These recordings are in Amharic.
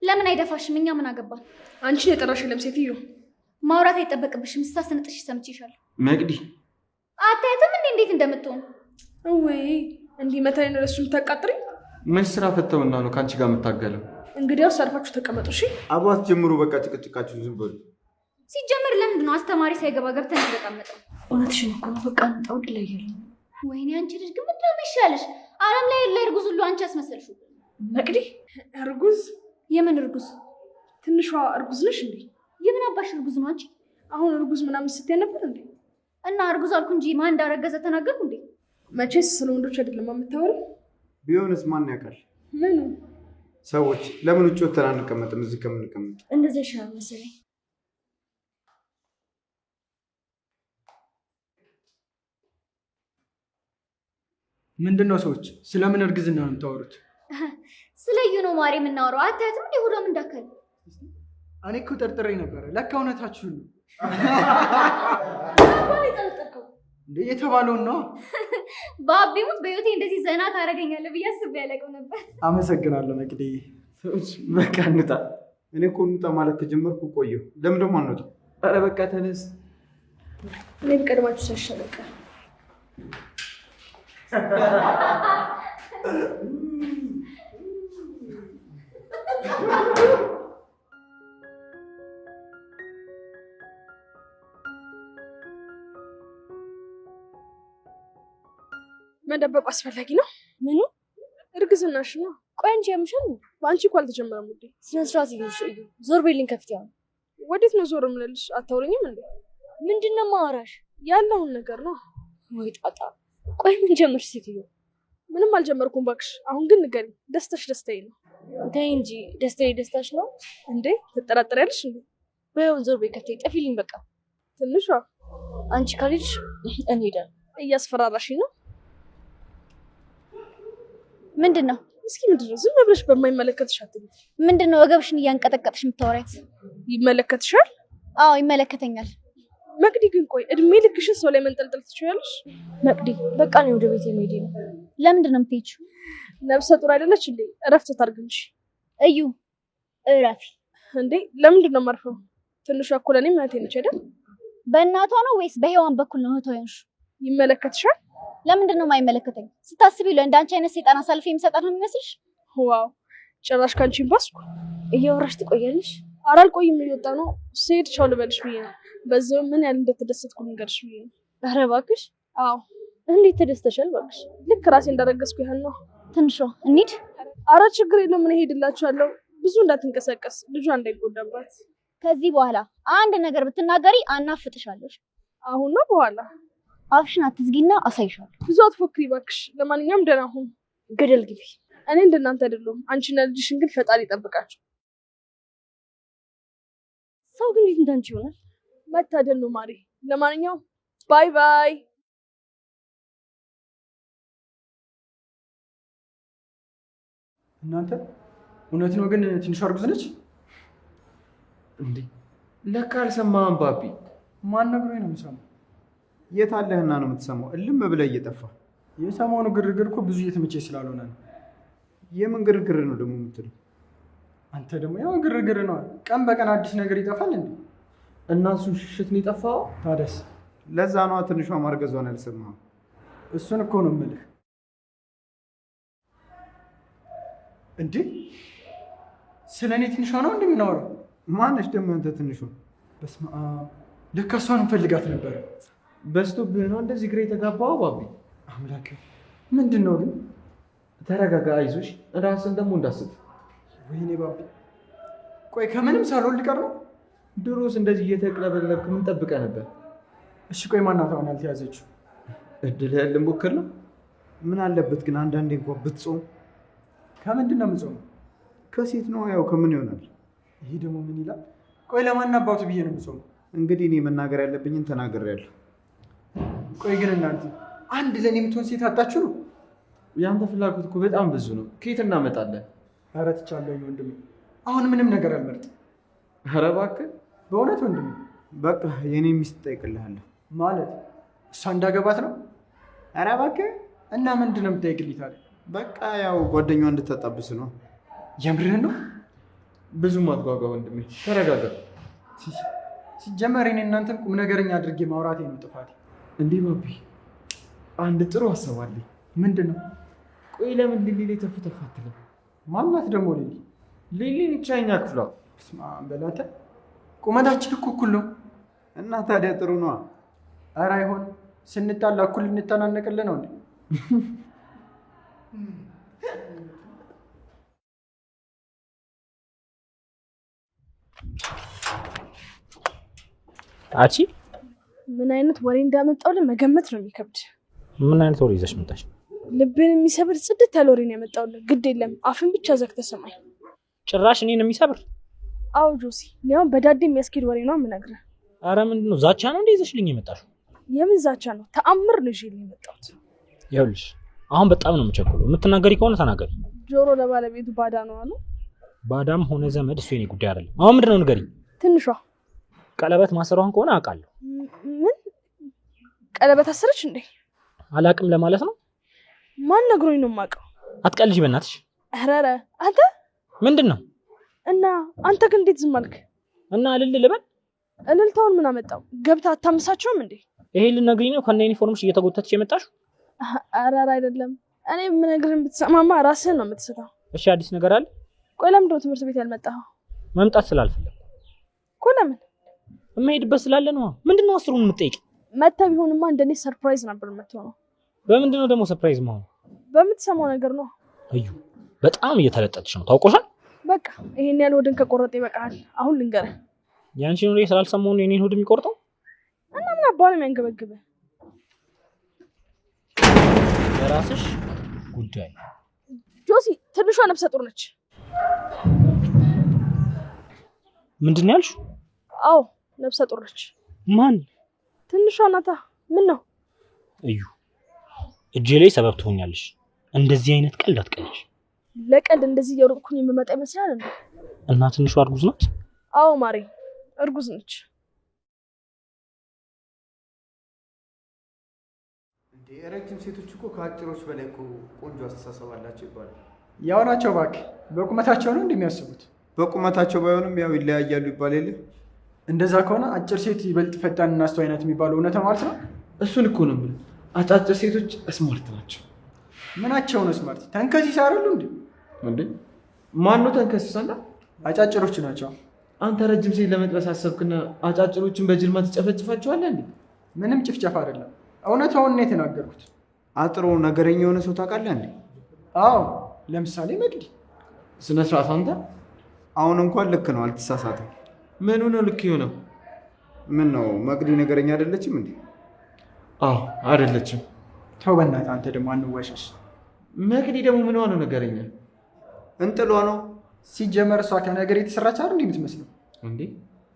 ለምን አይደፋሽም? እኛ ምን አገባን? አንቺ የጠራሽ ለምሴትዮ ማውራት አይጠበቅብሽም። ስታስነጥሽ ሰምቼሻለሁ። መቅዲ አታያትም እንዴት እንደምትሆን? ወይ እንዲህ መታኝ ነው ለሱ የምታቃጥሪኝ? ምን ስራ ፈተውና ነው ካንቺ ጋር የምታገለው? እንግዲያውስ አርፋችሁ ተቀመጡ እሺ። አባት ጀምሩ። በቃ ጭቅጭቃችሁ ዝም በሉ። ሲጀምር ለምንድን ነው አስተማሪ ሳይገባ ገብተን የተቀመጠው? እውነትሽን እኮ ነው። በቃ እንጣው ድለየለ። ወይኔ አንቺ ልጅ ግን ምንድን ነው የሚሻለሽ? ዓለም ላይ ያለ እርጉዝ ሁሉ አንቺ አስመሰልሽው። መቅዲ እርጉዝ? የምን እርጉዝ? ትንሿ እርጉዝ ነሽ እንዴ? የምን አባሽ እርጉዝ ነው አንቺ? አሁን እርጉዝ ምናምን ስትይ ነበር እንዴ? እና እርጉዝ አልኩ እንጂ ማን እንዳረገዘ ተናገርኩ እንዴ? መቼስ ስለ ወንዶች አይደለም የምታወሪው? ቢሆንስ ማን ያውቃል? ምኑ ሰዎች ለምን ውጭ ወተን አንቀመጥም? እዚህ ከምንቀመጥ እንደዚህ ይሻላል መሰለኝ። ምንድነው ሰዎች ስለምን እርግዝና ነው የምታወሩት? ስለዩ ነው ማሪ የምናወራው። አታያትም እንዴ ሁሉም እንዳከለ? እኔ እኮ ጠርጥሬ ነበረ። ለካ እውነታችሁን ነው። እንዴ የተባለውን ነው። በአቤሙት በህይወቴ እንደዚህ ዘና ታደርገኛለህ ብዬ አስቤ ያለቀው ነበር። አመሰግናለሁ መቅዲ። ሰዎች በቃ እንውጣ። እኔ እኮ እንውጣ ማለት ተጀመርኩ ቆየሁ። ለምን ደግሞ አንወጣ? ኧረ በቃ ተነስ። እኔም ቀድማችሁ ሳሻለቀ መደበቁ አስፈላጊ ነው? ምኑ? እርግዝናሽ ነው። ቆይ አንቺ ያምሻል? በአንቺ እኮ አልተጀመረም ውዴ። ስነ ስርዓት ይሉሽ እዩ። ዞር በይልኝ ከፍት ያው። ወዴት ነው ዞር የምልልሽ? አታውሪኝም እንዴ? ምንድነው ማወራሽ? ያለውን ነገር ነው። ወይ ጣጣ። ቆይ ምን ጀመርሽ ሴትዮ? ምንም አልጀመርኩም እባክሽ። አሁን ግን ንገሪኝ። ደስታሽ ደስታዬ ነው። ተይ እንጂ ደስታዬ ደስታሽ ነው እንዴ? ትጠራጠሪያለሽ እንዴ? በይው ዞር በይ ከፍቴ። ጠፊልኝ በቃ። ትንሿ አንቺ ካልሄድሽ እንሄዳለን። እያስፈራራሽኝ ነው። ምንድነው? እስኪ ምንድነው? ዝም ብለሽ በማይመለከትሽ አትልኝ። ምንድነው ወገብሽን እያንቀጠቀጥሽ የምታወሪያት? ይመለከትሻል? አዎ ይመለከተኛል። መቅዲ ግን ቆይ እድሜ ልክሽን ሰው ላይ መንጠልጠል ትችያለሽ? መቅዲ በቃ ነው ወደ ቤት የመሄድ ነው። ለምንድን ነው የምትሄጂው? ነፍሰ ጡር አይደለች እንዴ? እረፍት ታርግ እንጂ። እዩ እረፊ እንዴ። ለምንድን ነው የማርፈው? ትንሿ እኮ ለእኔ እህቴ ነች አይደል? በእናቷ ነው ወይስ በሔዋን በኩል ነው እህቷ የሆንሽ? ይመለከትሻል? ለምንድን ነው የማይመለከተኝ? ስታስቢ ለእንዳንቺ አይነት ሰይጣን አሳልፌ የምሰጣት ነው የሚመስልሽ? ዋው ጭራሽ ካንቺ ባስኩ። እያወራሽ ትቆያለሽ? ኧረ አልቆይም። እየወጣ ነው። ስሄድ ቻው ልበልሽ ብዬ ነው። በዛው ምን ያህል እንደተደሰትኩ ልንገርሽ ብዬ ነው። ኧረ እባክሽ። አዎ እንዴት ተደስተሻል? እባክሽ ልክ ራሴ እንዳረገዝኩ ያህል ነው። ትንሿ እንሂድ። ኧረ ችግር የለም ምን እሄድላችኋለሁ። ብዙ እንዳትንቀሳቀስ ልጇ እንዳይጎዳባት። ከዚህ በኋላ አንድ ነገር ብትናገሪ አናፍጥሻለሽ። አሁን ነው በኋላ? አፍሽን አትዝጊና አሳይሻለሁ። ብዙ አትፎክሪ እባክሽ። ለማንኛውም ደህና ሁን። ገደል ግቢ። እኔ እንደናንተ አይደለሁም። አንቺና ልጅሽን ግን ፈጣሪ ይጠብቃችሁ። ሰው ግን እንዴት እንዳንቺ ይሆናል? መታደል ነው ማሪ። ለማንኛውም ባይ ባይ። እናንተ እውነት ነው ግን ትንሿ እርጉዝ ነች እንዴ? ለካ አልሰማህም ባቢ። ማን ነግሮኝ ነው የምሰማው? የት አለህና ነው የምትሰማው? እልም ብለህ እየጠፋ። የሰሞኑ ግርግር እኮ ብዙ እየተመቼ ስላልሆነ ነው። የምን ግርግር ነው ደግሞ የምትለው? አንተ ደግሞ ያው ግርግር ነው። ቀን በቀን አዲስ ነገር ይጠፋል እንዴ? እና እሱን ሽሽት ነው የጠፋው? ታደስ ለዛ ነዋ ትንሿ ማርገዟን ያልሰማኸው። እሱን እኮ ነው የምልህ። እንዴ ስለ እኔ ትንሿ ነው እንደምናወራው? ማነች ደግሞ አንተ ትንሿ? በስመ አብ ለካ እሷን እንፈልጋት ነበር። በዝቶብህ ነው እንደዚህ ግራ የተጋባው ባቢ? አምላክ ምንድን ነው ግን? ተረጋጋ፣ አይዞሽ። ራስን ደግሞ እንዳስብ። ወይኔ ባቢ ቆይ ከምንም ሳልወልድ ቀር ነው? ድሮስ እንደዚህ እየተቅለበለብክ ምን ጠብቀህ ነበር? እሺ ቆይ ማናት አሁን ያልተያዘችው? እድልህን ልሞክር ነው። ምን አለበት ግን አንዳንዴ እንኳን ብትጾም። ከምንድን ነው የምጾመው? ከሴት ነው ያው ከምን ይሆናል? ይሄ ደግሞ ምን ይላል? ቆይ ለማን አባቱ ብዬ ነው የምጾመው? እንግዲህ እኔ መናገር ያለብኝን ተናግሬያለሁ። ቆይ ግን እናንተ አንድ ለእኔ የምትሆን ሴት አጣችሁ ነው? ያንተ ፍላጎት እኮ በጣም ብዙ ነው። ከየት እናመጣለን? ኧረ ትቻለሁ ወንድሜ። አሁን ምንም ነገር አልመርጥም። ኧረ እባክህ በእውነት ወንድሜ። በቃ የኔ ሚስት ጠይቅልሃለሁ። ማለት እሷ እንዳገባት ነው? ኧረ እባክህ። እና ምንድን ነው የምትጠይቅልኝ ታዲያ? በቃ ያው ጓደኛዋ እንድታጣብስ ነው። የምርህን ነው? ብዙም አትጓጓ ወንድሜ፣ ተረጋጋ። ሲጀመር እኔ እናንተን ቁም ነገረኛ አድርጌ ማውራቴ ነው ጥፋቴ። እንዲህ ባቢ፣ አንድ ጥሩ ሀሳብ አለኝ። ምንድን ነው? ቆይ ለምን ሊሊ ላይ ተፍ አትልም? ማናት ደግሞ ሊሊ? ሊሊን ይቻኛ ክፍሏ። ስማ በላተ ቁመታችን እኮ እኩል ነው። እና ታዲያ ጥሩ ነዋ። ኧረ አይሆንም። ስንጣላ እኩል እንተናነቅልን ነው እንዴ? አቺ ምን አይነት ወሬ እንዳመጣው መገመት ነው የሚከብድ። ምን አይነት ወሬ ይዘሽ መጣሽ? ልብን የሚሰብር ጽድት ያለ ወሬ ነው ያመጣውልህ። ግድ የለም አፍን ብቻ ዘግተህ ሰማኝ። ጭራሽ እኔን የሚሰብር? አዎ ጆሲ፣ ሊያውም በዳዴ የሚያስኬድ ወሬ ነው የምነግርህ። አረ ምንድነው? ዛቻ ነው እንደ ይዘሽልኝ የመጣሽው? የምን ዛቻ ነው? ተአምር ነው ይዤልኝ የመጣሁት። ይኸውልሽ አሁን በጣም ነው የምቸኩለው። የምትናገሪ ከሆነ ተናገሪ። ጆሮ ለባለቤቱ ባዳ ነው አሉ። ባዳም ሆነ ዘመድ እሱ የኔ ጉዳይ አይደለም። አሁን ምንድነው ንገሪኝ። ትንሿ ቀለበት ማሰሯን ከሆነ አውቃለሁ። ምን ቀለበት አሰረች እንዴ? አላቅም ለማለት ነው። ማን ነግሮኝ ነው የማውቀው? አትቀልጂ በእናትሽ። ኧረ አንተ ምንድነው? እና አንተ ግን እንዴት ዝም አልክ? እና እልል ልበል? እልልታውን ምን አመጣው? ገብታ አታምሳቸውም እንዴ? ይሄ ልነግሪኝ ነው ከነ ዩኒፎርምሽ እየተጎተትሽ የመጣሽው? ኧረ አይደለም። እኔ የምነግርህን ብትሰማማ ራስህን ነው የምትስተው። እሺ አዲስ ነገር አለ? ቆይ ለምንድን ነው ትምህርት ቤት ያልመጣኸው? መምጣት ስላልፈለኩ። እኮ ለምን? የምሄድበት ስላለ ነው። ምንድነው አስሩን የምትጠይቂ? መተህ ቢሆንማ እንደኔ ሰርፕራይዝ ነበር የምትሆነው። በምንድነው ደግሞ ሰርፕራይዝ መሆን? በምትሰማው ነገር ነው። እዩ በጣም እየተለጠጥሽ ነው ታውቆሻል። በቃ ይሄን ያህል ሆድን ከቆረጠ ይበቃል። አሁን ልንገርህ። ያንቺን ወሬ ስላልሰማሁ ነው የኔን ሆድ የሚቆርጠው። እና ምን አባል የሚያንገበግብህ? የራስሽ ጉዳይ። ጆሲ ትንሿ ነፍሰ ጡር ነች። ምንድን ነው ያልሽው? አዎ ነፍሰ ጡር ነች። ማን? ትንሿ ናታ። ምን ነው? እዩ እጄ ላይ ሰበብ ትሆኛለሽ። እንደዚህ አይነት ቀልድ አትቀልሽ። ለቀልድ እንደዚህ እየሮጥኩኝ የምመጣ ይመስላል እንዴ? እና ትንሿ እርጉዝ ናት? አዎ ማሬ እርጉዝ ነች። እንዴ ረጅም ሴቶች እኮ ከአጭሮች በላይ እኮ ቆንጆ አስተሳሰብ አላቸው ይባላል። ያው ናቸው እባክህ። በቁመታቸው ነው እንደሚያስቡት። በቁመታቸው ባይሆንም ያው ይለያያሉ ይባል የለ? እንደዛ ከሆነ አጭር ሴት ይበልጥ ፈጣንና አስተዋይ ናት የሚባለው እውነታ ማለት ነው። እሱን እኮ ነው የምልህ። አጫጭር ሴቶች ስማርት ናቸው። ምናቸው ነው ስማርት? ተንከሲስ አይደሉ እንዴ? እንዴ ማን ነው ተንከሲሳና? አጫጭሮች ናቸው። አንተ ረጅም ሴት ለመጥበስ አሰብክና አጫጭሮችን በጅልማ ትጨፈጭፋቸዋለህ እንዴ? ምንም ጭፍጨፍ አይደለም፣ እውነታውን ነው የተናገርኩት። አጥሮ ነገረኛ የሆነ ሰው ታውቃለህ እንዴ? አዎ ለምሳሌ መቅዲ። ስነ ስርዓት አንተ። አሁን እንኳን ልክ ነው፣ አልተሳሳተም። ምኑ ነው ልክ የሆነው? ምን ነው መቅዲ ነገረኛ አይደለችም እንዴ? አዎ አይደለችም። ተው በእናትህ አንተ ደግሞ አንዋሸሽ። መቅዲ ደግሞ ምን ነው ነገረኛ? እንጥሏ ነው። ሲጀመር እሷ ከነገር የተሰራች አይደል እንዴ የምትመስለው? እንዴ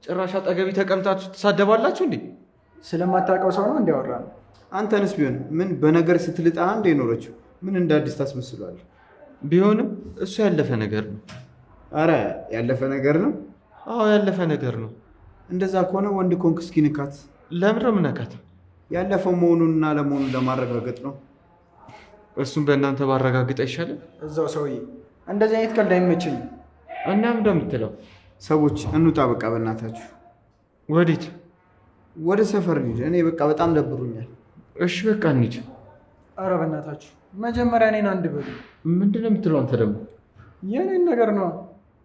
ጭራሽ አጠገቢ ተቀምጣችሁ ትሳደባላችሁ እንዴ? ስለማታውቀው ሰው ነው እንዲያወራ ነው። አንተንስ ቢሆን ምን በነገር ስትልጣ እንደ ኖረችው ምን እንደ አዲስ ታስመስሏለህ? ቢሆንም እሱ ያለፈ ነገር ነው። አረ ያለፈ ነገር ነው። አዎ ያለፈ ነገር ነው። እንደዛ ከሆነ ወንድ ኮንክ እስኪ ንካት። ለምን ነው የምነካት? ያለፈው መሆኑንና ለመሆኑን ለማረጋገጥ ነው። እሱም በእናንተ ባረጋግጥ አይሻልም? እዛው ሰውዬ እንደዚህ አይነት ቀልድ አይመቸኝም። እና ምን እንደምትለው ሰዎች እንውጣ በቃ በእናታችሁ። ወዴት? ወደ ሰፈር እንሂድ። እኔ በቃ በጣም ደብሮኛል። እሺ በቃ እንሂድ። አረ በእናታችሁ መጀመሪያ እኔን አንድ በሉ። ምንድን ነው የምትለው አንተ ደግሞ? የኔን ነገር ነው።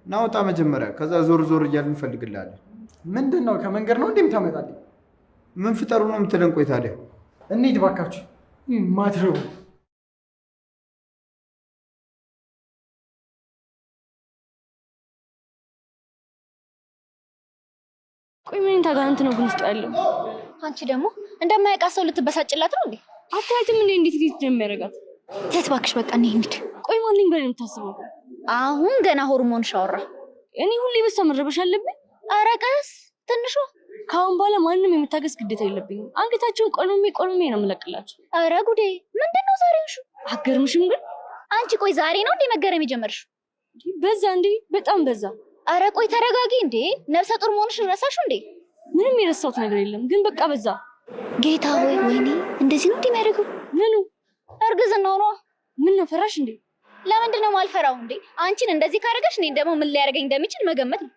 ናውጣ መጀመሪያ፣ ከዛ ዞር ዞር እያልን እንፈልግልሃለን። ምንድን ነው ከመንገድ ነው እንደምታመጣልኝ? ምን ፍጠሩ ነው የምትለን? ቆይ ታዲያ እንሂድ ባካችሁ። ማትረቡ ቆይ ምን ታጋንት ነው ግን ውስጥ ያለው? አንቺ ደግሞ እንደማያውቃት ሰው ልትበሳጭላት ነው እንዴ? አታያትም እንዴ እንዴት እንደሚያደርጋት? ተት እባክሽ በቃ እንሂድ። ቆይ ማንኝ በላይ የምታስበው? አሁን ገና ሆርሞን ሻወራ። እኔ ሁሌ በሷ መረበሽ አለብኝ? ኧረ ቀስ ትንሿ። ከአሁን በኋላ ማንንም የምታገስ ግዴታ የለብኝም። አንገታቸውን ቆልሜ ነው የምለቅላቸው። ኧረ ጉዴ! ምንድነው ዛሬ እሺ? አገርምሽም ግን አንቺ ቆይ ዛሬ ነው እንዴ መገረም የጀመርሽው? በዛ እንዴ በጣም በዛ። ኧረ ቆይ ተረጋጊ እንዴ። ነፍሰ ጡር መሆንሽን ረሳሽው እንዴ? ምንም የረሳሁት ነገር የለም ግን በቃ በዛ። ጌታ ሆይ ወይኔ! እንደዚህ ነው እንዴ የሚያደርገው? ምኑ? እርግዝናው ነው። ምን ነው ፈራሽ እንዴ? ለምንድን ነው ማልፈራው እንዴ? አንቺን እንደዚህ ካረገሽ እኔን ደግሞ ምን ሊያደርገኝ እንደሚችል መገመት ነው።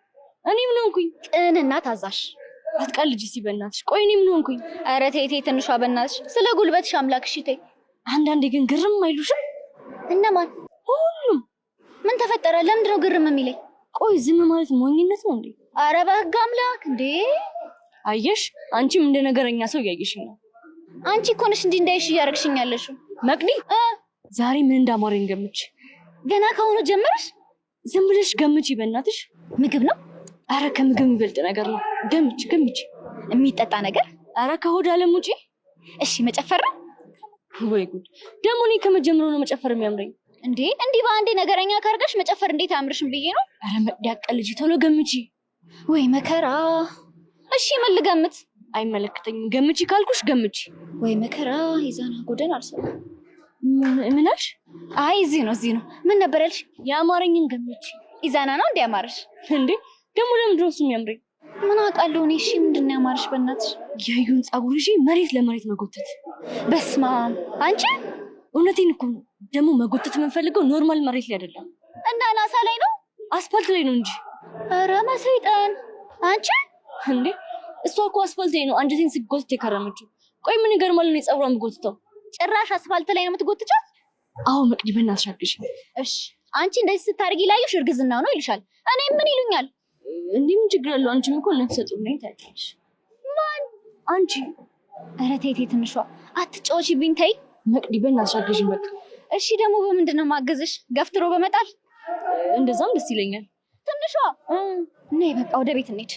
እኔ ምን ሆንኩኝ? ቅንና ታዛሽ። አትቀልጂ እስኪ በእናትሽ። ቆይ እኔ ምን ሆንኩኝ? ኧረ ተይ ተይ ትንሿ በእናትሽ ስለ ጉልበትሽ አምላክሽ ተይ። አንዳንዴ ግን ግርም አይሉሽም? እነማን? ሁሉም። ምን ተፈጠረ? ለምንድን ነው ግርም የሚለኝ? ቆይ ዝም ማለት ሞኝነት ነው እንዴ? ኧረ በህግ አምላክ እንዴ! አየሽ፣ አንቺም እንደ ነገረኛ ሰው እያየሽኝ ነው። አንቺ እኮ ነሽ እንዲህ እንዳይሽ እያደረግሽኝ ያለሽው። መቅዲ ዛሬ ምን እንዳማረኝ ገምች። ገና ከሆነ ጀመረሽ? ዝም ብለሽ ገምቺ በእናትሽ። ምግብ ነው? አረ ከምግብ የሚበልጥ ነገር ነው። ገምች። የሚጠጣ ነገር? አረ ከሆድ አለም ውጪ። እሺ መጨፈር ነው? ወይ ጉድ! ደግሞ እኔ ከመጀመሩ ነው መጨፈር የሚያምረኝ እንዴ? እንዲህ በአንዴ ነገረኛ ካርገሽ መጨፈር እንዴት አያምርሽም ብዬ ነው። አረ መቅዲ አትቀልጂ፣ ቶሎ ገምቺ። ወይ መከራ። እሺ ምን ልገምት? አይመለከተኝም። ገምቺ ካልኩሽ ገምቺ። ወይ መከራ። ይዛና ጎደን አልሰማም። ምን አልሽ? አይ እዚህ ነው። ምን ነበር ያልሽ? የአማረኝን ገምቺ። ኢዛና ነው እንዴ ያማረሽ? እንዴ ደግሞ ለምንድን ነው እሱ የሚያምረኝ? ምን አውቃለሁ እኔ። እሺ ምንድን ነው ያማረሽ በእናትሽ? ያዩን ጸጉር ይዤ መሬት ለመሬት መጎተት። በስመ አብ። አንቺ እውነቴን እኮ ነው። ደግሞ መጎተት የምንፈልገው ኖርማል መሬት ላይ አይደለም። እና ናሳ ላይ ነው? አስፋልት ላይ ነው እንጂ። ኧረ መሰይጣን። አንቺ እንዴ እሷ እኮ አስፋልት ላይ ነው አንጀቴን ስጎትት የከረመችው። ቆይ ምን ይገርማል ነው የጸጉሯን የምጎትተው? ጭራሽ አስፋልት ላይ ነው የምትጎትቻት? አዎ መቅዲ በእናትሽ አግዢ። እሺ አንቺ እንደዚህ ስታርጊ ላይሽ እርግዝናው ነው ይልሻል። እኔ ምን ይሉኛል? እንዴ ምን ችግር አለው? አንቺም እኮ ነፍሰ ጡር ነኝ ታውቂያለሽ። ማን? አንቺ። ኧረ ተይ ተይ ትንሿ አትጫወቺብኝ ተይ። መቅዲ በእናትሽ አግዢ በቃ። እሺ ደግሞ በምንድን ነው ማገዝሽ? ገፍትሮ በመጣል? እንደዛም ደስ ይለኛል። ትንሿ ነይ በቃ ወደ ቤት እንሂድ።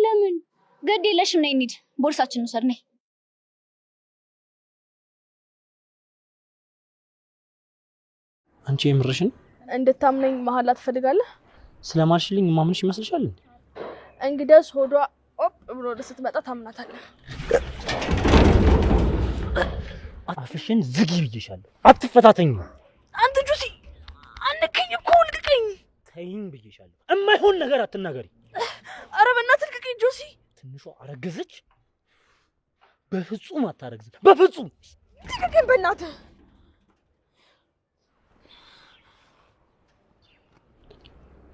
ለምን? ግድ የለሽም ነይ እንሂድ። ቦርሳችን እንውሰድ ነይ። አንቺ የምርሽን? እንድታምነኝ መሀላ ትፈልጋለህ? ስለማልሽልኝ ማምንሽ ይመስልሻል? እንግዲያስ ሆዷ ኦፕ ብሎ ወደ ስትመጣ ታምናታለህ። አፍሽን ዝጊ ብዬሻለሁ። አትፈታተኝ። አንተ ጁሲ አንከኝ እኮ ልቀቀኝ። ተይኝ ብዬሻለሁ። እማይሆን ነገር አትናገሪ። ኧረ በእናትህ ልቀቀኝ ጁሲ። ትንሿ አረገዘች? በፍጹም አታረግዝም። በፍጹም ልቀቀኝ በእናትህ።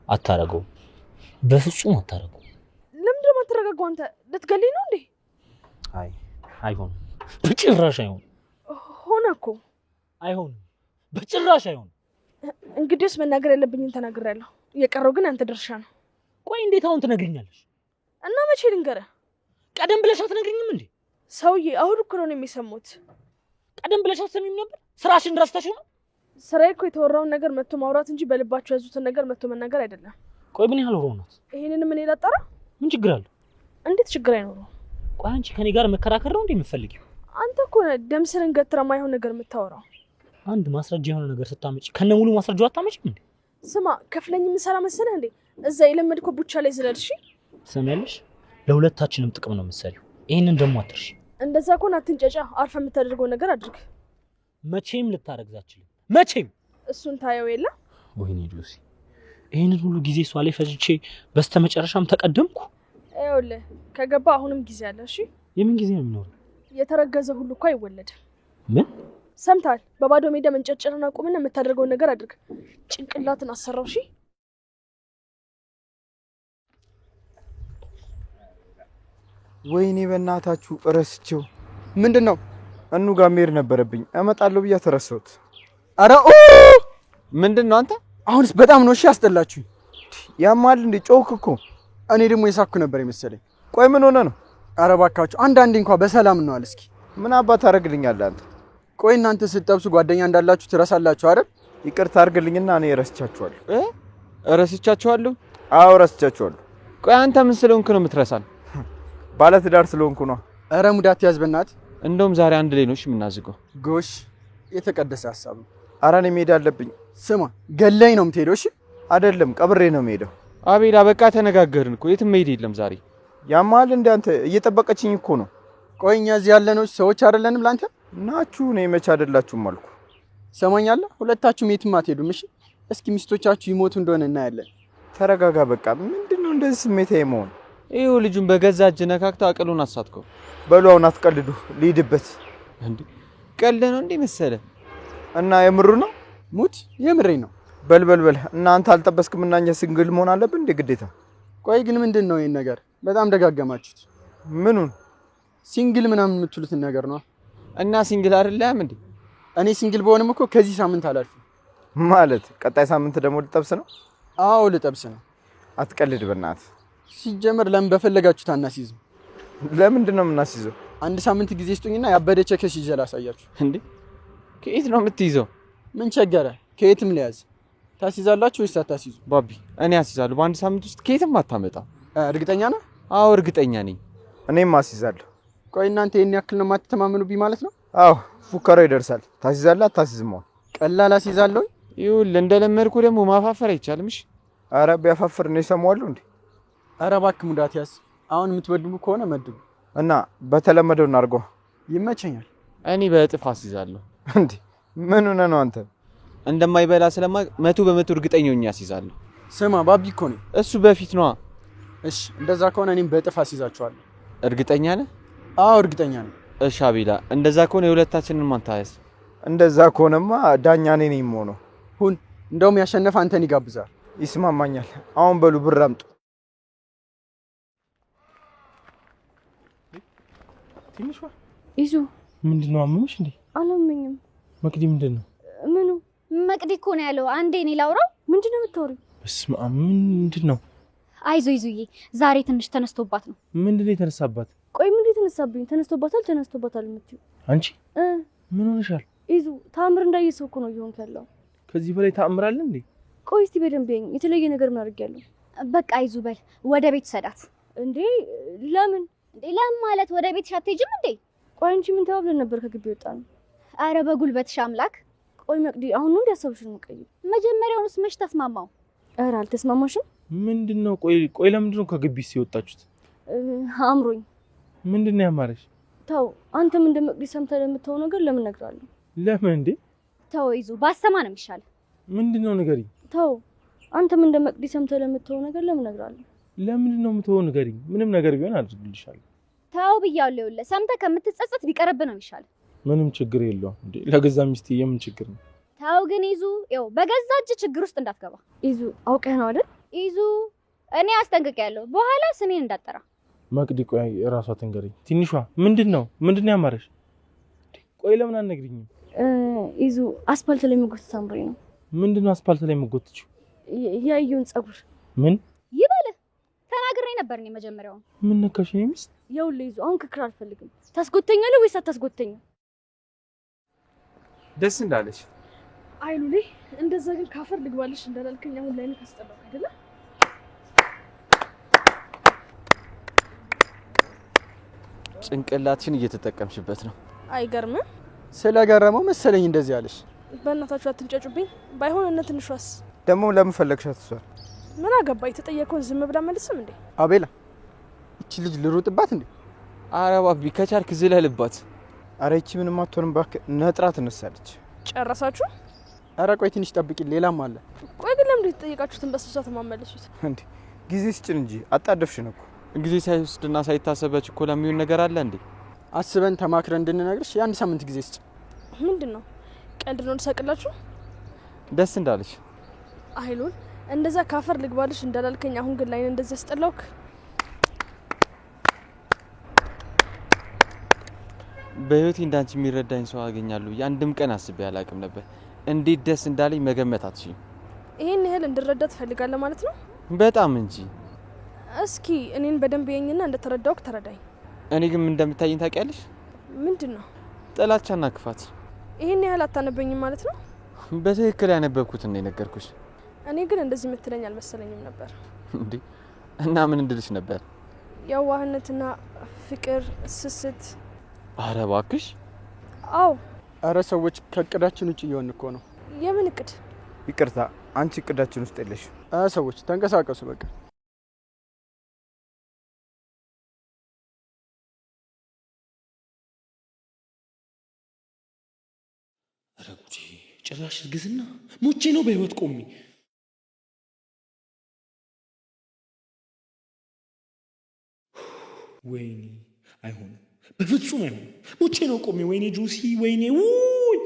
አታረገው። በፍጹም አታረገው። ለምንድን ነው የማትረጋጋው አንተ? ልትገለኝ ነው እንዴ? አይ አይሆንም፣ በጭራሽ አይሆንም። ሆነ እኮ አይሆንም፣ በጭራሽ አይሆንም። እንግዲህስ መናገር ያለብኝን ተናግሬያለሁ። የቀረው ግን አንተ ድርሻ ነው። ቆይ እንዴት አሁን ትነግሪኛለሽ? እና መቼ ልንገርህ? ቀደም ብለሽ አትነግሪኝም እንዴ? ሰውዬ አሁን እኮ ነው የሚሰሙት። ቀደም ብለሽ አትሰሚም ነበር? ስራሽን ረስተሽው ነው? ስራዬ እኮ የተወራውን ነገር መጥቶ ማውራት እንጂ በልባቸው ያዙትን ነገር መጥቶ መናገር አይደለም። ቆይ ምን ያህል ሆኖ ናት? ይሄንን ምን ይላጣራ? ምን ችግር አለው? እንዴት ችግር አይኖረው? ቆይ አንቺ ከኔ ጋር መከራከር ነው እንዴ የምትፈልጊው? አንተ እኮ ነህ ደም ስርን ገትራ ማይሆን ነገር የምታወራው። አንድ ማስረጃ የሆነ ነገር ስታመጪ ከነ ሙሉ ማስረጃው አታመጪም እንዴ? ስማ ከፍለኝ የምሰራ መሰለህ እንዴ? እዛ የለመድከው ቡቻ ላይ ዝለል። እሺ ትሰሚያለሽ? ለሁለታችንም ጥቅም ነው የምትሰሪው። ይሄንን ደግሞ አትርሺ። እንደዛ ከሆነ አትንጨጫ። አርፈ የምታደርገው ነገር አድርግ። መቼም ልታረግዝ አትችልም። መቼም እሱን ታየው የለ። ወይኔ ጆሲ፣ ይሄንን ሁሉ ጊዜ እሷ ላይ ፈጅቼ በስተመጨረሻም ተቀደምኩ። ይኸውልህ ከገባ አሁንም ጊዜ አለ። እሺ የምን ጊዜ ነው የሚኖረው? የተረገዘ ሁሉ እኮ አይወለድም። ምን ሰምታል? በባዶ ሜዳ መንጨርጨርና ቁምና የምታደርገውን ነገር አድርግ። ጭንቅላትን አሰራው። እሺ ወይኔ በእናታችሁ እረስቸው። ምንድን ነው? እኑ ጋር መሄድ ነበረብኝ። እመጣለሁ ብዬ ተረሳሁት። አረ ምንድን ነው አንተ? አሁንስ በጣም ነው እሺ ያስጠላችሁኝ። ያማል እንዴ? ጮክ እኮ። እኔ ደግሞ የሳኩ ነበር የመሰለኝ። ቆይ ምን ሆነ ነው? አረ እባካችሁ አንዳንዴ እንኳን በሰላም ነው አለ። እስኪ ምን አባት ታደርግልኛለህ አንተ? ቆይ እናንተ ስትጠብሱ ጓደኛ እንዳላችሁ ትረሳላችሁ አይደል? ይቅርታ አድርግልኝና እኔ እረስቻችኋለሁ። እረስቻችኋለሁ? አዎ እረስቻችኋለሁ። ቆይ አንተ ምን ስለሆንክ ነው የምትረሳን? ባለ ትዳር ስለሆንኩ ነው። አረ ሙዳት ያዝ በእናትህ። እንደውም ዛሬ አንድ ላይ ነው እሺ የምናዝገው። ጎሽ የተቀደሰ ሐሳብ ነው። አረ እኔ መሄድ አለብኝ። ስማ ገለኝ ነው የምትሄደው? እሺ አይደለም ቀብሬ ነው የምሄደው። አቤላ በቃ ተነጋገርን እኮ የትም መሄድ የለም ዛሬ። ያማል እንደ አንተ እየጠበቀችኝ እኮ ነው። ቆይ እኛ እዚህ ያለነው ሰዎች አይደለንም ላንተ? ናችሁ ነው መች አይደላችሁም አልኩ። ሰማኛለህ? ሁለታችሁም የትም አትሄዱም። እሺ እስኪ ሚስቶቻችሁ ይሞቱ እንደሆነ እናያለን። ተረጋጋ በቃ። ምንድነው እንደዚህ ስሜታዊ መሆን? ይኸው ልጁን በገዛ እጅ ነካክተህ አቅሉን አሳትከው። በሉ አሁን አትቀልዱ፣ ልሂድበት። እንዴ ቀልድ ነው እንዴ መሰለ? እና የምሩ ነው? ሙት የምሬን ነው። በል እናንተ አልጠበስክም እና እኛ ሲንግል መሆን አለብን እንዴ ግዴታ? ቆይ ግን ምንድን ነው ይሄን ነገር በጣም ደጋገማችሁት? ምኑን ሲንግል ምናምን የምትሉትን ነገር ነው? እና ሲንግል አይደለም እንዴ? እኔ ሲንግል በሆንም እኮ ከዚህ ሳምንት አላልፍም። ማለት ቀጣይ ሳምንት ደግሞ ልጠብስ ነው? አዎ ልጠብስ ነው። አትቀልድ በእናትህ። ሲጀመር ለምን በፈለጋችሁት አናስይዝም? ለምንድን ነው የምናስይዘው? አንድ ሳምንት ጊዜ ስጡኝና ያበደ ቸከስ ይዤ ላሳያችሁ። እንዴ ከየት ነው የምትይዘው? ምን ቸገረ? ከየትም ሊያዝ። ታስይዛላችሁ ወይስ አታስይዙ? ባቢ እኔ አስይዛለሁ። በአንድ ሳምንት ውስጥ ከየትም አታመጣ። እርግጠኛ ነህ? አዎ እርግጠኛ ነኝ። እኔም አስይዛለሁ። ቆይ እናንተ ይሄን ያክል ነው የማትተማመኑብኝ ማለት ነው? አዎ ፉከራው ይደርሳል። ታስይዛለህ አታስይዝም? ቀላል አስይዛለሁ። ይኸውልህ እንደለመድኩ ደግሞ ማፋፈር አይቻልም። እሺ ኧረ ቢያፋፍር ነው ይሰማዋለሁ እንዴ? ኧረ እባክህ ሙዳት ያዝ። አሁን የምትበድቡ ከሆነ መድቡ እና በተለመደው እናድርገው። ይመቸኛል። እኔ በእጥፍ አስይዛለሁ። እንዴ ምን ሆነ ነው አንተ? እንደማይበላ ስለማቅ 100% እርግጠኛ ሆኜ አስይዛለሁ። ስማ ባቢ እኮ ነው። እሱ በፊት ነዋ። እሺ እንደዛ ከሆነ እኔም በእጥፍ አስይዛችኋለሁ። እርግጠኛ ነህ? አዎ እርግጠኛ ነኝ። እሺ አቤላ እንደዛ ከሆነ የሁለታችንን ማን ታያዝ? እንደዛ ከሆነማ ዳኛ እኔ ነኝ የምሆነው። ሁን እንደውም ያሸነፈ አንተን ይጋብዛል። ይስማማኛል። አሁን በሉ ብር አምጡ። ትንሿ ይዙ ምንድነው? አመመሽ እንዴ? አላመኝም። መቅዲ ምንድነው? ምኑ መቅዲ እኮ ነው ያለው። አንዴ እኔ ላውራው። ምንድነው የምታወሪው? በስመ አብ ምንድነው? አይዞ ይዙዬ ዛሬ ትንሽ ተነስቶባት ነው። ምንድነው የተነሳባት? ቆይ ምን የተነሳብኝ? ተነስቶባታል የምትይው አንቺ ምን ሆነሻል? ይዙ ታምር እንዳየሰው እኮ ነው እየሆንክ ያለው። ከዚህ በላይ ተአምር አለ እንዴ? ቆይ እስቲ በደንብ ይኝ። የተለየ ነገር ምን አድርጊያለሁ? በቃ ይዙ በል ወደ ቤት ሰዳት። እንዴ ለምን ማለት ወደ ቤት አትሄጂም እንዴ? ቆይ አንቺ ምን ተባብለን ነበር ከግቢ ወጣን? አረ በጉልበትሽ አምላክ። ቆይ መቅዲ አሁን ነው እንዲያሰብሽን ነው? መጀመሪያውንስ መች ተስማማው? አረ አልተስማማሽም? ምንድነው? ቆይ ለምንድነው ከግቢስ የወጣችሁት? አምሮኝ። ምንድነው ያማረሽ? ተው አንተም እንደ መቅዲ ሰምተህ ለምትተው ነገር ለምን እነግራለሁ? ለምን እንዴ? ተው ይዙ ባሰማ ነው የሚሻለው። ምንድነው ንገሪኝ። ተው አንተም እንደ መቅዲ ሰምተህ ለምትተው ነገር ለምን እነግራለሁ? ለምንድነው የምትተው ንገሪኝ። ምንም ነገር ቢሆን አድርግልሻለሁ። ተው ብያለሁ። ይኸውልህ ሰምተህ ከምትጸጸት ቢቀርብ ነው የሚሻለው። ምንም ችግር የለውም እንዴ ለገዛ ሚስቴ የምን ችግር ነው? ተው ግን ይዙ ይኸው በገዛ እጅ ችግር ውስጥ እንዳትገባ። ይዙ አውቀህ ነው አይደል? ይዙ እኔ አስጠንቅቄያለሁ። በኋላ ስሜን እንዳጠራ። መቅዲ ቆይ እራሷ ትንገረኝ። ትንሿ ምንድነው ያማረሽ? ቆይ ለምን አትነግሪኝም? ይዙ አስፋልት ላይ መጎተት አምሮኝ ነው። ምንድነው አስፋልት ላይ መጎተችው? ያዩን ጸጉር ምን ይበልህ ተናግሬ ነበር እኔ መጀመሪያው። ምን ነካሽ? ሚስት ይኸውልህ ይዙ አሁን ክክር አልፈልግም። ታስጎተኛለህ ወይስ አታስጎተኝም? ደስ እንዳለሽ አይሉሌ እንደዛ ግን ካፈር ልግባልሽ እንዳላልከኝ አሁን ላይ ነው ካስጠላው አይደለ? ጭንቅላትሽን እየተጠቀምሽበት ነው። አይገርምም? ስለገረመው መሰለኝ እንደዚህ አለሽ። በእናታችሁ አትንጨጩብኝ። ባይሆን እነ ትንሿስ ደግሞ ለምን ፈለግሻት? እሷን ምን አገባ? የተጠየቀውን ዝም ብላ መልስም እንዴ? አቤላ እቺ ልጅ ልሩጥባት እንዴ? ኧረ ባቢ ከቻልክ ዝለልባት። ኧረ እቺ ምንም አትሆንም እባክህ። ነጥራ ትነሳለች። ጨረሳችሁ? ኧረ ቆይ ትንሽ ጠብቂ፣ ሌላም አለ። ቆይ ግን ለምን የተጠየቃችሁትን በስብሰት ማመለሱት እንዴ? ጊዜ ስጭን እንጂ አጣደፍሽን እኮ። ጊዜ ሳይወስድና ሳይታሰበች እኮ ለሚሆን ነገር አለ እንዴ? አስበን ተማክረን እንድንነግርሽ የአንድ ሳምንት ጊዜ ስጭ። ምንድነው? ቀልድ ነው ልሳቅላችሁ? ደስ እንዳለሽ አይሉን እንደዛ ካፈር ልግባልሽ እንዳላልከኝ አሁን ግን ላይ እንደዚህ ያስጠላውክ። በህይወቴ እንዳንቺ የሚረዳኝ ሰው አገኛለሁ አንድም ቀን አስቤ አላቅም ነበር። እንዴት ደስ እንዳለኝ መገመት አትችይም። ይሄን ያህል እንድረዳ ትፈልጋለህ ማለት ነው? በጣም እንጂ። እስኪ እኔን በደንብ የኝና እንደተረዳውክ ተረዳኝ። እኔ ግን እንደምታየኝ ታውቂያለሽ? ምንድነው? ጥላቻና ክፋት። ይሄን ያህል አታነበኝም ማለት ነው? በትክክል ያነበብኩት ነው የነገርኩሽ። እኔ ግን እንደዚህ የምትለኝ አልመሰለኝም ነበር። እንዴ? እና ምን እንድልሽ ነበር? የዋህነትና ፍቅር፣ ስስት። ኧረ እባክሽ። አዎ። ኧረ ሰዎች ከእቅዳችን ውጭ እየሆን እኮ ነው። የምን እቅድ? ይቅርታ፣ አንቺ እቅዳችን ውስጥ የለሽ። ሰዎች ተንቀሳቀሱ በቃ። ኧረ ጉዴ! ጭራሽ እርግዝና ሞቼ ነው በህይወት ቆሜ። ወይኔ አይሆንም፣ በፍጹም አይሆንም። ሞቼ ነው ቆሜ። ወይኔ ጁሲ፣ ወይኔ ውይ!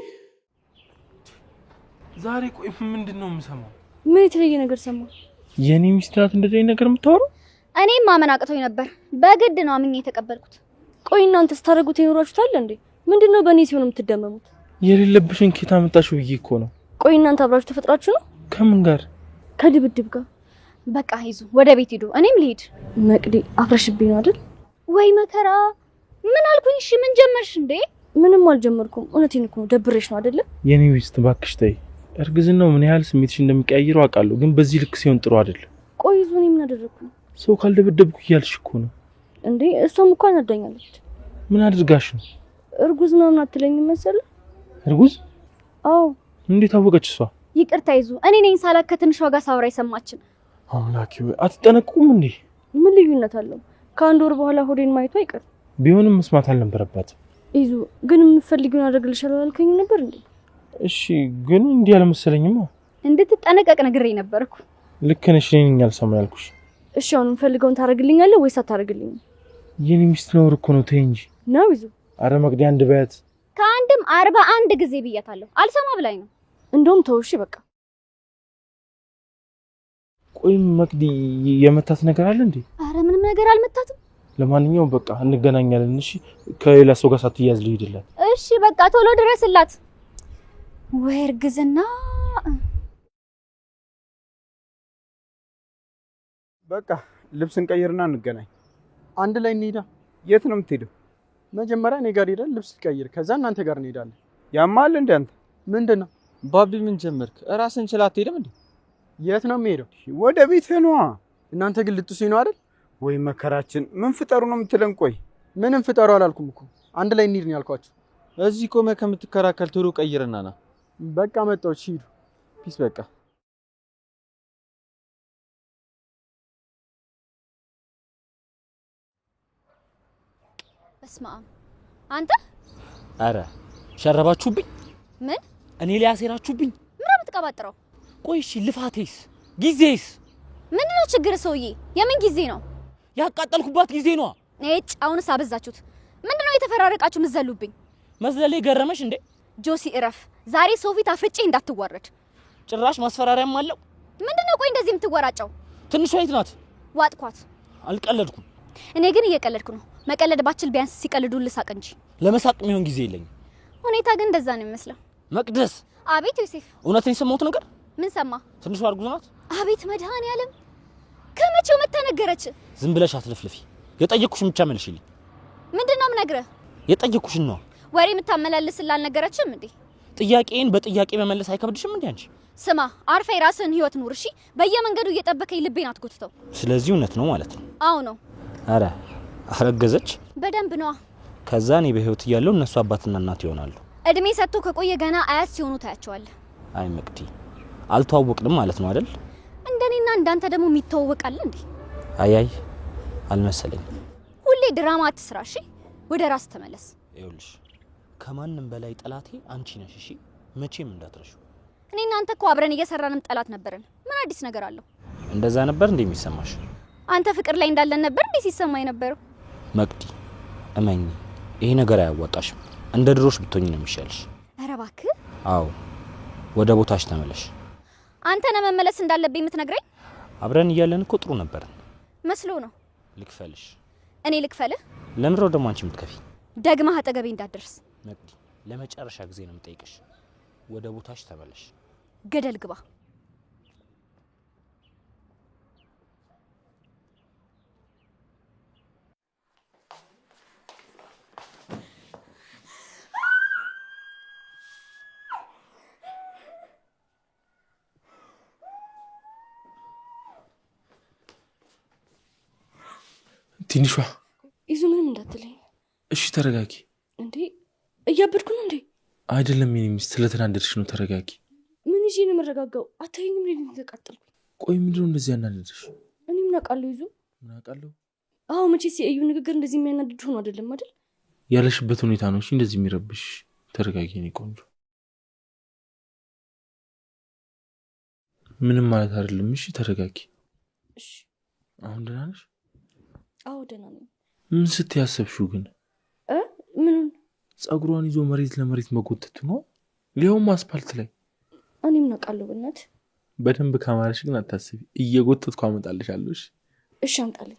ዛሬ ቆይ ምንድነው የምሰማው? ምን የተለየ ነገር ሰማ? የኔ ሚስት ናት እንደዚህ ነገር የምታወራው? እኔም ማመን አቅቶኝ ነበር። በግድ ነው አምኜ የተቀበልኩት። ቆይ እናንተ ስታደርጉት ይኖራችኋል እንዴ? ምንድነው በእኔ ሲሆን የምትደመሙት? የሌለብሽን ኬታ መጣሽው ብዬ እኮ ነው። ቆይ እናንተ አብራችሁ ተፈጥራችሁ ነው? ከምን ጋር? ከድብድብ ጋር። በቃ ይዙ ወደ ቤት ሂዱ፣ እኔም ልሂድ። መቅዲ አፍረሽብኝ ነው አይደል? ወይ መከራ! ምን አልኩኝ? እሺ ምን ጀመርሽ እንዴ? ምንም አልጀመርኩም። እውነቴን እኮ ነው። ደብሬሽ ነው አይደለ? የኔ ሚስት እባክሽ ተይ። እርግዝናው ምን ያህል ስሜትሽ እንደሚቀያየረው አውቃለሁ፣ ግን በዚህ ልክ ሲሆን ጥሩ አይደለም። ቆይ ይዙ እኔ ምን አደረኩ? ሰው ካልደበደብኩ እያልሽ እኮ ነው እንዴ? እሷም እኮ አናዳኛለች። ምን አድርጋሽ ነው? እርጉዝ ነው አትለኝም መሰለ? እርጉዝ? አዎ። እንዴት አወቀች እሷ? ይቅርታ ይዙ፣ እኔ ነኝ ሳላክ ከትንሿ ጋር ሳውራ የሰማችን። አምላኬ ወይ አትጠነቅቁም እንዴ? ምን ልዩነት አለው? ከአንድ ወር በኋላ ሆዴን ማየቱ አይቀር። ቢሆንም መስማት አልነበረባትም። ይዙ ግን የምፈልጊውን አደርግልሻለሁ አልከኝ ነበር እንዴ? እሺ ግን እንዲህ አልመሰለኝማ። እንድትጠነቀቅ ነግሬ ነበርኩ። ልክ ነሽ። እኔ ነኝ አልሰማ ያልኩሽ። እሺ አሁን የምፈልገውን ታደርግልኛለህ ወይስ አታደርግልኝም? የኔ ሚስት ነው እኮ ነው። ተይ እንጂ ነው ይዙ። አረ መቅዲ አንድ በያት። ከአንድም 41 ጊዜ ብያታለሁ። አልሰማ ብላኝ ነው። እንደውም ተው እሺ በቃ። ቆይ መቅዲ የመታት ነገር አለ እንዴ? አረ ምንም ነገር አልመታትም። ለማንኛውም በቃ እንገናኛለን። እሺ ከሌላ ሰው ጋር ሳትያዝ ልሂድላት። እሺ በቃ ቶሎ ድረስላት። ወይ እርግዝና። በቃ ልብስ እንቀይርና እንገናኝ። አንድ ላይ እንሂዳ። የት ነው የምትሄደው? መጀመሪያ እኔ ጋር ሄደን ልብስ ቀይር፣ ከዛ እናንተ ጋር እንሄዳለን። ያማል እንዴ አንተ? ምንድነው? ባቢ ምን ጀመርክ? ራስን ችላ አትሄድም እንዴ? የት ነው የምሄደው? ወደ ቤት ነዋ። እናንተ ግን ልትሱኝ ነው አይደል? ወይ መከራችን። ምን ፍጠሩ ነው የምትለን? ቆይ ምንም ፍጠሩ አላልኩም እኮ። አንድ ላይ እንሂድ ነው ያልኳችሁ። እዚህ ቆመ ከምትከራከል ቶሎ ቀይርና ና። በቃ መጣሁ። እሺ ሂዱ። ፒስ በቃ በስመ አብ። አንተ አረ ሸረባችሁብኝ። ምን? እኔ ላይ አሴራችሁብኝ። ምን የምትቀባጥረው? ቆይ እሺ ልፋቴስ ጊዜስ? ምንድነው ችግር? ሰውዬ የምን ጊዜ ነው? ያቃጠልኩባት ጊዜ ነው። እጭ አሁንስ አበዛችሁት። ምንድነው የተፈራረቃችሁ ምዘሉብኝ? መዝለሌ ገረመሽ እንዴ? ጆሲ እረፍ። ዛሬ ሰው ፊት አፍጬ እንዳትዋረድ። ጭራሽ ማስፈራሪያም አለው። ምንድነው ቆይ እንደዚህ የምትወራጨው? ትንሿ የት ናት? ዋጥኳት። አልቀለድኩም። እኔ ግን እየቀለድኩ ነው። መቀለድ ባችል ቢያንስ ሲቀልዱ ልሳቅ እንጂ። ለመሳቅ የሚሆን ጊዜ የለኝም። ሁኔታ ግን እንደዛ ነው የሚመስለው። መቅደስ። አቤት ዮሴፍ። እውነትን የሰማሁት ነገር? ምን ሰማ? ትንሿ እርጉዝ ናት። አቤት መድኃኔዓለም። ከመቼው መተነገረች? ዝም ብለሽ አትለፍልፊ። የጠየቅኩሽን ብቻ መልሽልኝ። ምንድነው የምነግርህ? የጠየቅኩሽን ነው። ወሬ የምታመላልስ ስላልነገረችም እንዴ? ጥያቄን በጥያቄ መመለስ አይከብድሽም እንዴ አንቺ? ስማ አርፈ የራስህን ህይወት ኑር እሺ። በየመንገዱ እየጠበከኝ ልቤን አትጎትተው። ስለዚህ እውነት ነው ማለት ነው? አዎ ነው። አረ አረገዘች? በደንብ ነዋ። ከዛ እኔ በህይወት እያለሁ እነሱ አባትና እናት ይሆናሉ። እድሜ ሰጥቶ ከቆየ ገና አያት ሲሆኑ ታያቸዋለህ። አይ መቅዲ አልተዋወቅንም ማለት ነው አይደል? እንደኔና እንዳንተ ደግሞ የሚተዋወቃል እንዴ? አይ አልመሰለኝም። ሁሌ ድራማ አትስራ እሺ። ወደ ራስ ተመለስ። ይኸውልሽ ከማንም በላይ ጠላቴ አንቺ ነሽ እሺ። መቼም እንዳትረሹ። እኔና አንተ እኮ አብረን እየሰራንም ጠላት ነበርን። ምን አዲስ ነገር አለው? እንደዛ ነበር እንዴ የሚሰማሽ? አንተ ፍቅር ላይ እንዳለን ነበር እንዴ ሲሰማኝ ነበረው? መቅዲ እመኝ፣ ይሄ ነገር አያዋጣሽም። እንደ ድሮሽ ብትሆኚ ነው የሚሻልሽ። ኧረ እባክህ። አዎ ወደ ቦታሽ ተመለሽ። አንተ ነህ መመለስ እንዳለብኝ የምትነግረኝ? አብረን እያለን እኮ ጥሩ ነበርን መስሎ ነው። ልክፈልሽ። እኔ ልክፈልህ? ለምን ነው ደግሞ አንቺ የምትከፊ? ደግመህ አጠገቤ እንዳትደርስ። መቅዲ ለመጨረሻ ጊዜ ነው የምጠይቅሽ። ወደ ቦታሽ ተመለሽ። ገደል ግባ። ትንሿ ይዙ ምንም እንዳትለኝ እሺ። ተረጋጊ። እንዴ እያበድኩ ነው እንዴ? አይደለም የኔ ሚስት፣ ስለተናደድሽ ነው። ተረጋጊ። ምን ይዤ ነው የምረጋጋው? አታየኝም? ምን ተቃጠልኩ። ቆይ ምንድነው እንደዚህ ያናደድሽ? እኔ ምን አውቃለሁ ይዙ። ምን አውቃለሁ? አዎ መቼስ የእዩ ንግግር እንደዚህ የሚያናድድ ሆኖ አይደለም አይደል? ያለሽበት ሁኔታ ነው እሺ እንደዚህ የሚረብሽ። ተረጋጊ የኔ ቆንጆ። ምንም ማለት አይደለም እሺ። ተረጋጊ። እሺ አሁን ደህና ነሽ? አዎ ደህና ነኝ። ምን ስትያሰብሽው ግን? ምኑን? ጸጉሯን ይዞ መሬት ለመሬት መጎተቱ ነው፣ ሊያውም አስፓልት ላይ። እኔ ምን አውቃለሁ በእናት በደንብ ካማረሽ ግን አታስቢ፣ እየጎተትኩ አመጣልሻለሁ። እሺ አምጣልኝ።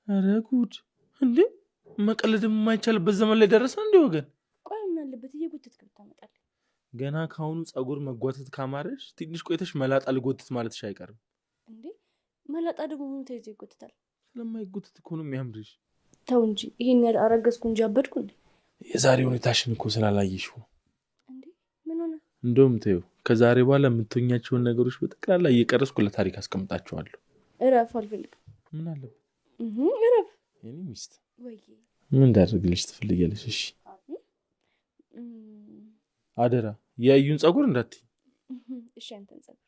ኧረ ጉድ! እንዴ መቀለድ የማይቻልበት ዘመን ላይ ደረሰ እንዴ ወገን? ቆይ ምን አለበት እየጎተትክ ብታመጣልኝ? ገና ካሁኑ ጸጉር መጓተት ካማረሽ ትንሽ ቆይተሽ መላጣ ልጎትት ማለትሽ አይቀርም። እንዴ መላጣ ደግሞ ምን ተይዞ ይጎትታል? ስለማይጎትት እኮ ነው የሚያምርሽ። ተው እንጂ ይሄን ያህል አረገዝኩ እንጂ አበድኩ እንዴ? የዛሬ ሁኔታሽን እኮ ስላላየሽው። እንዴ ምን ሆነ? እንደውም ተይው፣ ከዛሬ በኋላ የምትሆኛቸውን ነገሮች በጠቅላላ እየቀረስኩ ለታሪክ አስቀምጣቸዋለሁ። እረፍ፣ አልፈልግም። ምን አለበት? እረፍ። የኔ ሚስት ወይ ምን እንዳደርግልሽ ትፈልጊያለሽ? እሺ አደራ ያዩን ጸጉር እንዳትይ። እሺ አንተን ጸጉር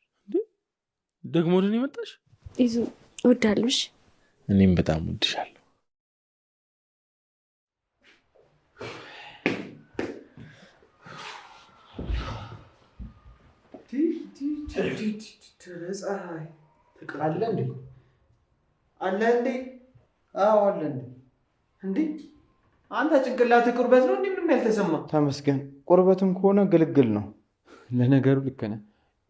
ደግሞ ወደኔ መጣሽ? ይዙ እወዳለሁ። እኔም በጣም እወድሻለሁ። ፀሐይ አለ እንዴ? አለ እንዴ? አዎ አለ እንዴ? እንዴ አንተ ጭንቅላት ቁርበት ነው እንዴ? ምንም ያልተሰማ? ተመስገን። ቁርበትም ከሆነ ግልግል ነው። ለነገሩ ልክ ነህ።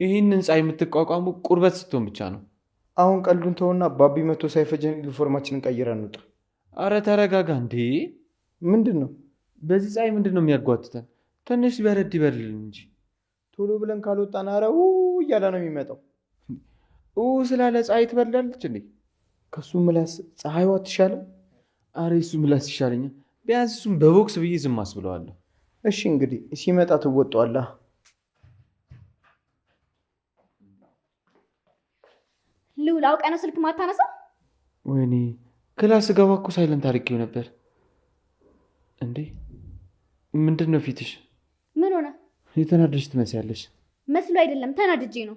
ይህንን ፀሐይ የምትቋቋሙ ቁርበት ስትሆን ብቻ ነው። አሁን ቀልዱን ተውና ባቢ መቶ ሳይፈጀን ዩኒፎርማችንን ቀይረን እንውጣ። አረ ተረጋጋ እንዴ። ምንድን ነው በዚህ ፀሐይ ምንድን ነው የሚያጓትተን? ትንሽ በረድ ይበልልን እንጂ። ቶሎ ብለን ካልወጣን አረው እያለ ነው የሚመጣው። ስላለ ፀሐይ ትበርዳለች እንዴ? ከሱ ምላስ ፀሐይዋ ትሻለም? አረ እሱ ምላስ ይሻለኛል። ቢያንስ እሱም በቦክስ ብዬ ዝም አስብለዋለሁ። እሺ እንግዲህ ሲመጣ ትወጣዋለህ። ልውል አውቀ ነው ስልክ ማታነሳ? ወይኔ ክላስ ገባ እኮ ሳይለንት አድርጌው ነበር። እንዴ ምንድን ነው ፊትሽ? ምን ሆነ? የተናደድሽ ትመስያለሽ። መስሎ አይደለም ተናድጄ ነው።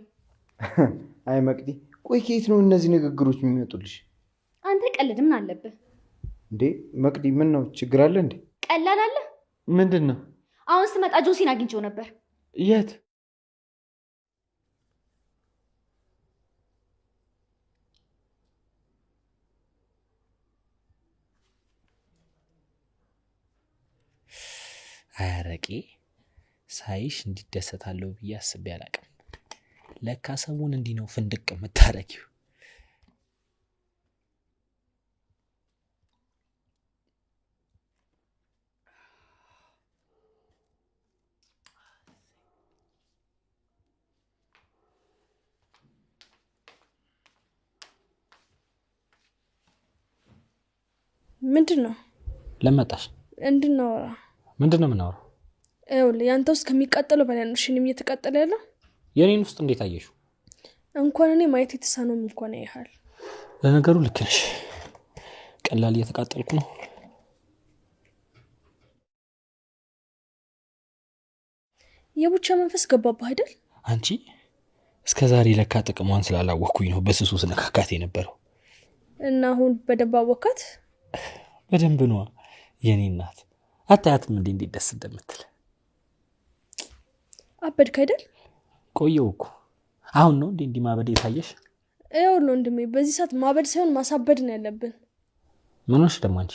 አይ መቅዲ፣ ቆይ ከየት ነው እነዚህ ንግግሮች የሚመጡልሽ? አንተ ቀልድ ምን አለብህ እንዴ? መቅዲ ምን ነው ችግር አለ እንዴ? ቀላል አለ? ምንድን ነው? አሁን ስመጣ ጆሲን አግኝቼው ነበር። የት? አያረቄ ሳይሽ እንዲደሰታለሁ ብዬ አስቤ አላቅም። ለካ ሰውን እንዲህ ነው ፍንድቅ የምታረጊው። ምንድን ነው? ለመጣሽ እንድናወራ። ምንድን ነው የምናወራው? ይኸውልህ ያንተ ውስጥ ከሚቃጠለው በላይ ነው እሺንም እየተቃጠለ ያለው። የኔን ውስጥ እንዴት አየሽው? እንኳን እኔ ማየት የተሳነውም እንኳን ያይሃል። ለነገሩ ልክ ነሽ። ቀላል እየተቃጠልኩ ነው። የቡቻ መንፈስ ገባብህ አይደል? አንቺ እስከ ዛሬ ለካ ጥቅሟን ስላላወቅኩኝ ነው በስሱ ስነካካት የነበረው። እና አሁን በደንብ አወካት? በደንብ ነዋ የኔ እናት። አታያትም እንዴ እንዴት ደስ እንደምትል? አበድክ አይደል? ቆየው እኮ አሁን ነው እንዴ ማበድ የታየሽ? ይኸውልህ ወንድሜ በዚህ ሰዓት ማበድ ሳይሆን ማሳበድ ነው ያለብን። ምን ሆነሽ ደግሞ አንቺ?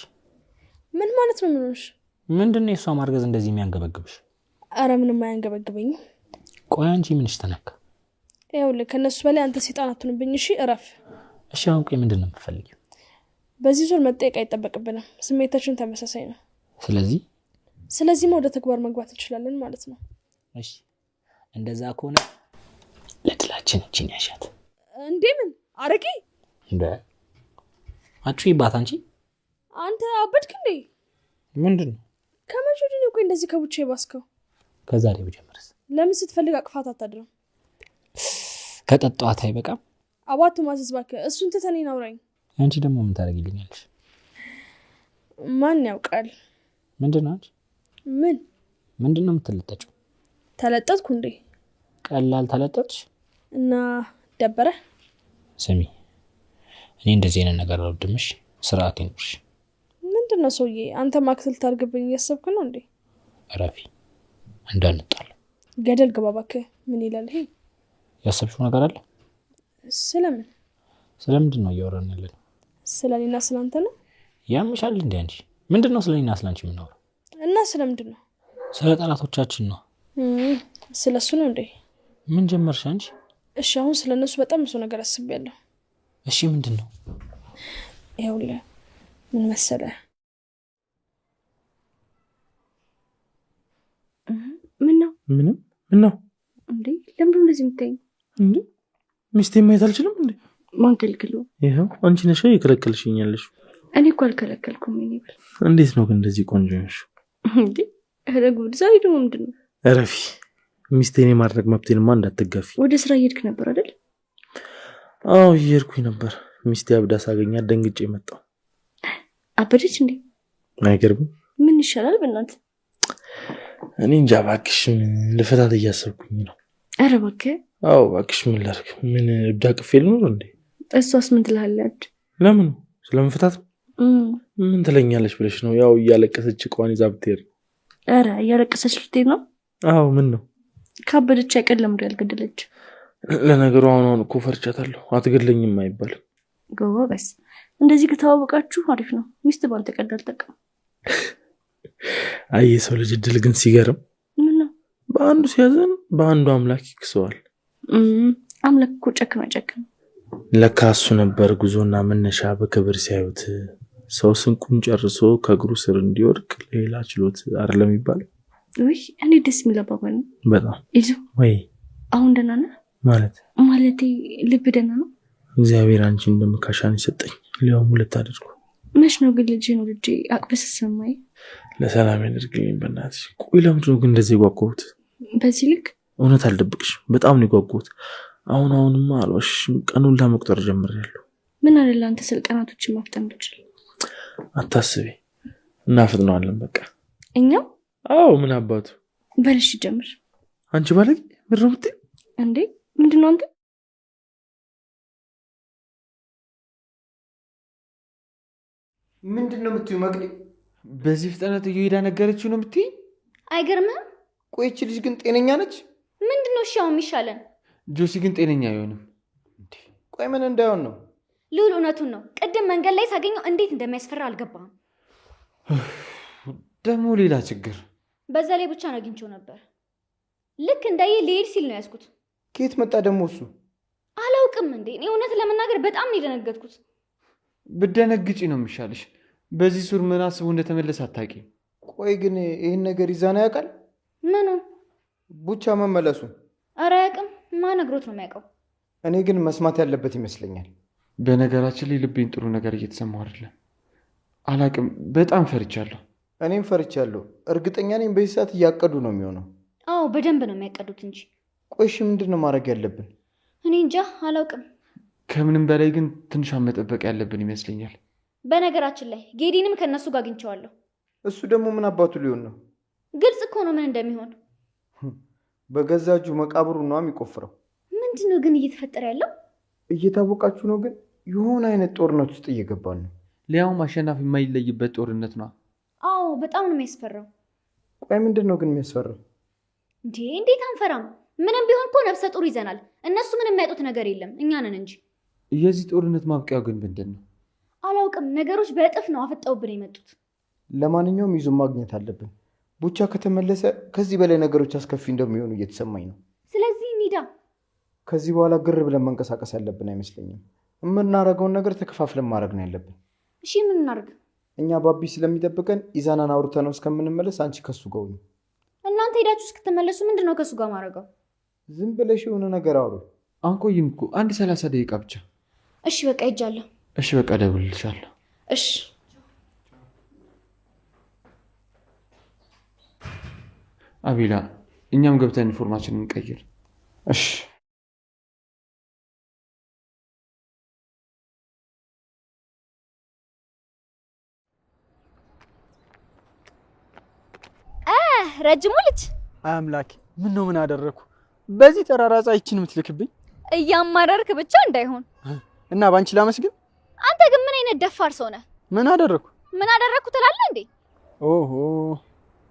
ምን ማለት ነው ምን ሆነሽ? ምንድነው የሷ ማርገዝ እንደዚህ የሚያንገበግብሽ? አረ ምንም አያንገበግበኝም። ቆይ አንቺ ምንሽ ተነካ? ይኸውልህ ከነሱ በላይ አንተ ሰይጣን አትሁንብኝ እሺ? እረፍ። እሺ አሁን ቆይ ምንድን ነው የምትፈልጊው? በዚህ ዙር መጠየቅ አይጠበቅብንም። ስሜታችን ተመሳሳይ ነው። ስለዚህ ወደ ተግባር መግባት እንችላለን ማለት ነው። እሺ እንደዛ ከሆነ ለጥላችን እቺን ያሻት። እንዴ ምን አረቂ እንደ አቹ ይባት አንቺ አንተ አበድክ እንዴ? ምንድነው? ከመቼ ወዲህ ነው እንደዚህ ከቡቼ ባስከው? ከዛሬ በጀመረስ ለምን ስትፈልግ አቅፋት አታድርም? ከጠጣዋት አይበቃም? አባቱ ማዘዝ እባክህ። እሱን ትተኔን አውራኝ። አንቺ ደግሞ ምን ታደርጊልኛለሽ? ማን ያውቃል? ምንድነው አንቺ? ምንድነው የምትለጠጪው? ተለጠጥኩ እንዴ? ቀላል ተለጠጥሽ እና ደበረ? ስሚ እኔ እንደዚህ አይነት ነገር አልወድምሽ። ስርዓት ይኑርሽ። ምንድነው ሰውዬ? አንተ ማክሰል ታርግብኝ እያሰብክ ነው እንዴ? አረፊ እንዳንጣል። ገደል ግባ እባክህ። ምን ይላል ይሄ? ያሰብሽው ነገር አለ? ስለምንድን ነው እያወራን ያለን? ስለኔና ስላንተ ነው። ያምሻል እንዴ አንቺ? ምንድነው ስለኔና ስላንቺ የምናወራው? እና ስለምንድን ነው? ስለ ጠላቶቻችን ነው። ስለሱ ነው እንዴ? ምን ጀመርሽ አንቺ? እሺ አሁን ስለነሱ በጣም ብዙ ነገር አስቤያለሁ። እሺ ምንድነው? ይኸውልህ ምን መሰለህ? ምን ነው? ምን ነው እንዴ? ለምን እንደዚህ የምትይኝ? እንዴ ሚስቴ ማየት አልችልም እንዴ? ማን ከልክለው? ይሄው አንቺ ነሽ የከለከልሽኛለሽ። እኔ እኮ አልከለከልኩም። ምን ይበል? እንዴት ነው ግን እንደዚህ ቆንጆ ነሽ? እንዴ ረጉድ ዛሬ ደግሞ ምንድነው? እረፊ። ሚስቴን የማድረግ መብቴንማ እንዳትጋፊ። ወደ ስራ እየሄድክ ነበር አይደል? አዎ እየሄድኩኝ ነበር። ሚስቴ አብዳ ሳገኛት ደንግጬ መጣሁ። አበደች እንዴ? አይገርምም? ምን ይሻላል በእናትህ? እኔ እንጃ እባክሽ፣ ልፈታት እያሰብኩኝ ነው። ኧረ እባክህ። አዎ እባክሽ፣ ምን ላድርግ? ምን እብዳ ቅፌ ልኖር እንዴ? እሷስ ምን ትላለች? ለምን ስለምፈታት ምን ትለኛለች ብለሽ ነው? ያው እያለቀሰች እቃዋን ይዛ ብትሄድ። ኧረ እያለቀሰች ልትሄድ ነው? አዎ ምን ነው? ካበደች አይቀር ለምዶ ያልገደለች። ለነገሩ አሁን እኮ ፈርቻታለሁ። አትገድለኝም አይባልም። ጎበዝ። እንደዚህ ከተዋወቃችሁ አሪፍ ነው። ሚስት ባንተ ቀዳል ጠቀም። አይ የሰው ልጅ እድል ግን ሲገርም። ምን ነው? በአንዱ ሲያዘን በአንዱ አምላክ ይክሰዋል። አምላክ እኮ ጨክኖ አይጨክንም። ለካ እሱ ነበር ጉዞና መነሻ በክብር ሲያዩት ሰው ስንቁን ጨርሶ ከእግሩ ስር እንዲወድቅ ሌላ ችሎት አይደለም ይባላል። ውይ እኔ ደስ የሚል አባባል ነው በጣም። ይዙ ወይ አሁን ደህና ነህ? ማለቴ ልብ ደህና ነው? እግዚአብሔር አንቺ እንደምካሻን ይሰጠኝ። ሊያውም ሁለት አድርጎ። መች ነው ግን ልጄን ወልጄ አቅፈህ ስትሰማኝ? ለሰላም ያደርግልኝ በእናትሽ። ቆይ ለምንድን ነው ግን እንደዚህ የጓጓሁት? በዚህ ልክ? እውነት አልደብቅሽ፣ በጣም ነው የጓጓሁት። አሁንማ አልዋሽም፣ ቀኑን ለመቁጠር ጀምሬያለሁ። ምን አለ አንተ ስለ ቀናቶችን ማፍጠን ብችል? አታስቢ፣ እናፍጥነዋለን በቃ። እኛው? አዎ ምን አባቱ። በልሽ ጀምር። አንቺ ባለጌ ምን ነው የምትይው እንዴ? ምንድን ነው አንተ? ምንድን ነው የምትይው መቅዲ? በዚህ ፍጥነት እየሄዳ ነገረችው ነው የምትይኝ? አይገርምህም? ቆይች ልጅ ግን ጤነኛ ነች? ምንድን ነው እሺ አሁን የሚሻለን? ጆሲ ግን ጤነኛ አይሆንም። ቆይ ምን እንዳይሆን ነው? ልዑል እውነቱን ነው። ቅድም መንገድ ላይ ሳገኘው እንዴት እንደሚያስፈራ አልገባህም? ደግሞ ሌላ ችግር። በዛ ላይ ብቻ ነው አግኝቼው ነበር። ልክ እንዳየ ሊሄድ ሲል ነው ያዝኩት። ከየት መጣ ደግሞ እሱ? አላውቅም እንዴ። እኔ እውነት ለመናገር በጣም ነው የደነገጥኩት። ብደነግጪ ነው የሚሻልሽ። በዚህ ሱር ምን አስቦ እንደተመለሰ አታውቂ። ቆይ ግን ይህን ነገር ይዛና ያውቃል? ምኑን? ቡቻ መመለሱ? ኧረ አያውቅም። ማን ነግሮት ነው የሚያውቀው? እኔ ግን መስማት ያለበት ይመስለኛል። በነገራችን ላይ ልቤን ጥሩ ነገር እየተሰማው አይደለም። አላውቅም፣ በጣም ፈርቻለሁ። እኔም ፈርቻለሁ። እርግጠኛ ነኝ በዚህ ሰዓት እያቀዱ ነው የሚሆነው። አዎ በደንብ ነው የሚያቀዱት እንጂ። ቆይሽ ምንድን ነው ማድረግ ያለብን? እኔ እንጃ አላውቅም። ከምንም በላይ ግን ትንሿን መጠበቅ ያለብን ይመስለኛል። በነገራችን ላይ ጌዲንም ከነሱ ጋር አግኝቼዋለሁ። እሱ ደግሞ ምን አባቱ ሊሆን ነው? ግልጽ እኮ ነው ምን እንደሚሆን። በገዛ እጁ መቃብሩ ነው የሚቆፍረው። ምንድን ነው ግን እየተፈጠረ ያለው? እየታወቃችሁ ነው ግን የሆነ አይነት ጦርነት ውስጥ እየገባን ነው። ሊያውም አሸናፊ የማይለይበት ጦርነት ነው። አዎ በጣም ነው የሚያስፈራው። ቆይ ምንድን ነው ግን የሚያስፈራው? እንዴት አንፈራም? ምንም ቢሆን እኮ ነፍሰ ጡር ይዘናል። እነሱ ምንም የሚያጡት ነገር የለም፣ እኛ ነን እንጂ። የዚህ ጦርነት ማብቂያው ግን ምንድን ነው? አላውቅም። ነገሮች በእጥፍ ነው አፈጠውብን የመጡት። ለማንኛውም ይዞ ማግኘት አለብን። ቡቻ ከተመለሰ ከዚህ በላይ ነገሮች አስከፊ እንደሚሆኑ እየተሰማኝ ነው። ስለዚህ ኒዳ ከዚህ በኋላ ግር ብለን መንቀሳቀስ ያለብን አይመስለኝም። የምናደርገውን ነገር ተከፋፍለን ማድረግ ነው ያለብን። እሺ ምን እናድርግ? እኛ ባቢ ስለሚጠብቀን ኢዛናን አውርተነው እስከምንመለስ አንቺ ከሱ ጋር ሁኚ። እናንተ ሄዳችሁ እስክትመለሱ ምንድን ነው ከሱ ጋር ማድረገው? ዝም ብለሽ የሆነ ነገር አውሩ። አንቆይም እኮ 30 ደቂቃ ብቻ። እሺ በቃ ሄጃለሁ። እሺ በቃ እደውልልሻለሁ። እሺ አቤላ፣ እኛም ገብተን ኢንፎርማችንን እንቀይር። እሺ ረጅሙ ልጅ አምላኬ፣ ምን ነው ምን አደረኩ? በዚህ ተራራ ፀሐይችን የምትልክብኝ? እያማረርክ ብቻ እንዳይሆን እና ባንቺ ላመስግን? አንተ ግን ምን አይነት ደፋር ሰው ነህ? ምን አደረኩ? ምን አደረኩ ትላለህ እንዴ? ኦሆ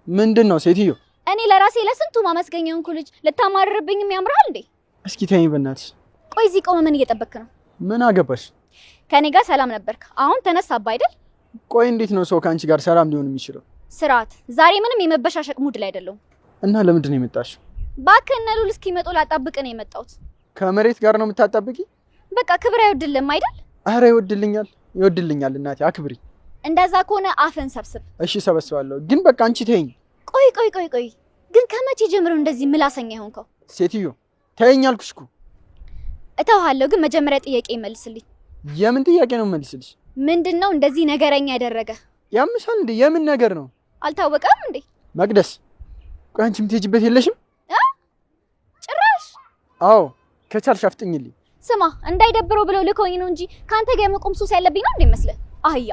ምንድን ነው ሴትዮ? እኔ ለራሴ ለስንቱ ማመስገኛው እንኩ ልጅ ልታማርርብኝም ያምራል እንዴ? እስኪ ተይኝ በእናትሽ። ቆይ እዚህ ቆመ ምን እየጠበክ ነው? ምን አገባሽ? ከኔ ጋር ሰላም ነበርክ፣ አሁን ተነሳባ አይደል? ቆይ እንዴት ነው ሰው ከአንቺ ጋር ሰላም ሊሆን የሚችለው? ስርዓት። ዛሬ ምንም የመበሻሸቅ ሙድ ላይ አይደለሁም። እና ለምንድን ነው የመጣሽው? እባክህ እነ ሉል እስኪመጡ ላጣብቅ ነው የመጣሁት። ከመሬት ጋር ነው የምታጣብቂ? በቃ ክብር አይወድልም አይደል? አረ ይወድልኛል እናቴ አክብሪ። እንደዛ ከሆነ አፈን ሰብስብ። እሺ ሰበስባለሁ፣ ግን በቃ አንቺ ተይኝ። ቆይ ግን ከመቼ ጀምሮ እንደዚህ ምላሰኛ ይሆንከው? ሴትዮ ተይኝ አልኩሽ እኮ። እተውሃለሁ፣ ግን መጀመሪያ ጥያቄ ይመልስልኝ። የምን ጥያቄ ነው መልስልሽ? ምንድነው እንደዚህ ነገረኛ ያደረገ? ያምሻል እንዴ? የምን ነገር ነው? አልታወቀም እንዴ? መቅደስ ቆይ አንቺ የምትሄጂበት የለሽም? ጭራሽ? አዎ ከቻልሽ አፍጥኝልኝ። ስማ እንዳይደብረው ብለው ልኮኝ ነው እንጂ ካንተ ጋር መቆም ሱስ ያለብኝ ነው እንዴ መስለ? አህያ።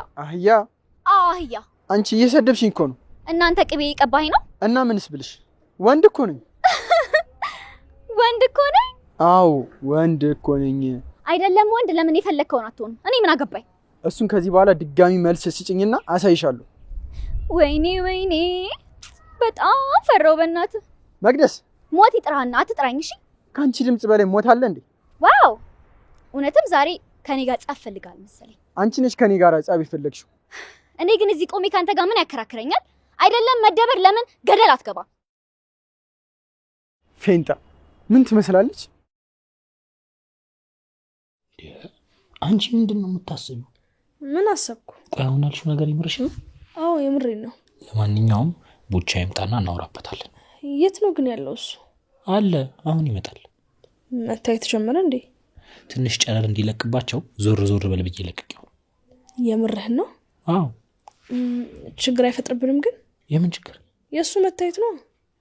አዎ አህያ። አንቺ እየሰደብሽኝ እኮ ነው። እናንተ ቅቤ ይቀባኝ ነው? እና ምንስ ብልሽ? ወንድ እኮ ነኝ። ወንድ እኮ ነኝ? አዎ ወንድ እኮ ነኝ። አይደለም ወንድ ለምን የፈለከውን አትሆን? እኔ ምን አገባኝ? እሱን ከዚህ በኋላ ድጋሚ መልስ ስጭኝና አሳይሻለሁ። ወይኔ በጣም ፈራው። በእናትህ መቅደስ ሞት ይጥራና አትጥራኝ እሺ? ካንቺ ድምጽ በላይ ሞት አለ እንዴ? ዋው እውነትም ዛሬ ከኔ ጋር ጸብ ፈልጋል መሰለኝ። አንቺ ነሽ ከኔ ጋር ጸብ ይፈልግሽው። እኔ ግን እዚህ ቆሜ ካንተ ጋር ምን ያከራክረኛል? አይደለም መደበር ለምን ገደል አትገባ? ፌንታ ምን ትመስላለች? አንቺ ምንድነው የምታስቢው? ምን አሰብኩ? ቆይ አሁን ያልሽው ነገር ይምርሽ ነው? አዎ የምሬን ነው። ለማንኛውም ቡቻ ይምጣና እናወራበታለን። የት ነው ግን ያለው እሱ? አለ አሁን ይመጣል። መታየት ጀመረ እንዴ? ትንሽ ጨረር እንዲለቅባቸው ዞር በል ብዬ ለቅቄው። የምርህን ነው? አዎ። ችግር አይፈጥርብንም ግን? የምን ችግር? የእሱ መታየት ነው።